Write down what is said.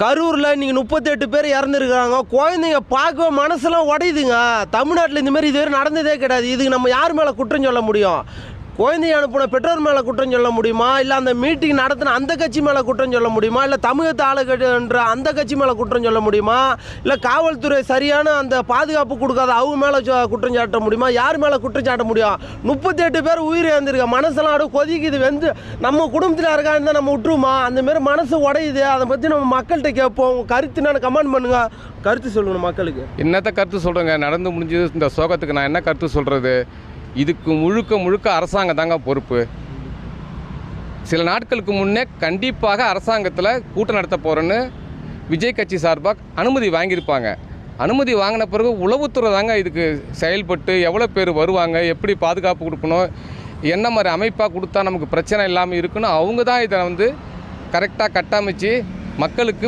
கரூரில் இன்றைக்கி 38 பேர் இறந்துருக்காங்க. குழந்தைங்க பார்க்க மனசெல்லாம் உடையுதுங்க. தமிழ்நாட்டில் இந்தமாரி இதுவரை நடந்ததே கிடையாது. இதுக்கு நம்ம யார் மேலே குற்றம் சொல்ல முடியும்? குழந்தைய அனுப்பின பெற்றோர் மேலே குற்றம் சொல்ல முடியுமா? இல்லை அந்த மீட்டிங் நடத்தின அந்த கட்சி மேலே குற்றம் சொல்ல முடியுமா? இல்லை தமிழகத்து ஆளுகின்ற அந்த கட்சி மேலே குற்றம் சொல்ல முடியுமா? இல்லை காவல்துறை சரியான அந்த பாதுகாப்பு கொடுக்காத அவங்க மேலே குற்றம் சாட்ட முடியுமா? யார் மேலே குற்றம் சாட்ட முடியும்? 38 பேர் உயிர் இழந்திருக்க. மனசெல்லாம் அப்படியே கொதிக்குது. நம்ம குடும்பத்தில் இருக்கான்னு தான் நம்ம விட்டுருமா? அந்தமாரி மனசு உடையுது. அதை பற்றி நம்ம மக்கள்கிட்ட கேட்போம். கருத்து நான் கமெண்ட் பண்ணுங்கள். கருத்து சொல்லணும் மக்களுக்கு. என்னத்த கருத்து சொல்கிறேங்க? நடந்து முடிஞ்சது இந்த சோகத்துக்கு நான் என்ன கருத்து சொல்கிறது? இதுக்கு முழுக்க அரசாங்கம் தாங்க பொறுப்பு. சில நாட்களுக்கு முன்னே கண்டிப்பாக அரசாங்கத்தில் கூட்டம் நடத்த போகிறேன்னு விஜய் கட்சி சார்பாக அனுமதி வாங்கியிருப்பாங்க. அனுமதி வாங்கின பிறகு உளவுத்துறை தாங்க இதுக்கு செயல்பட்டு எவ்வளோ பேர் வருவாங்க, எப்படி பாதுகாப்பு கொடுக்கணும், என்ன மாதிரி அமைப்பாக கொடுத்தா நமக்கு பிரச்சனை இல்லாமல் இருக்குன்னு அவங்க தான் இதை கரெக்டாக கட்டமைச்சு மக்களுக்கு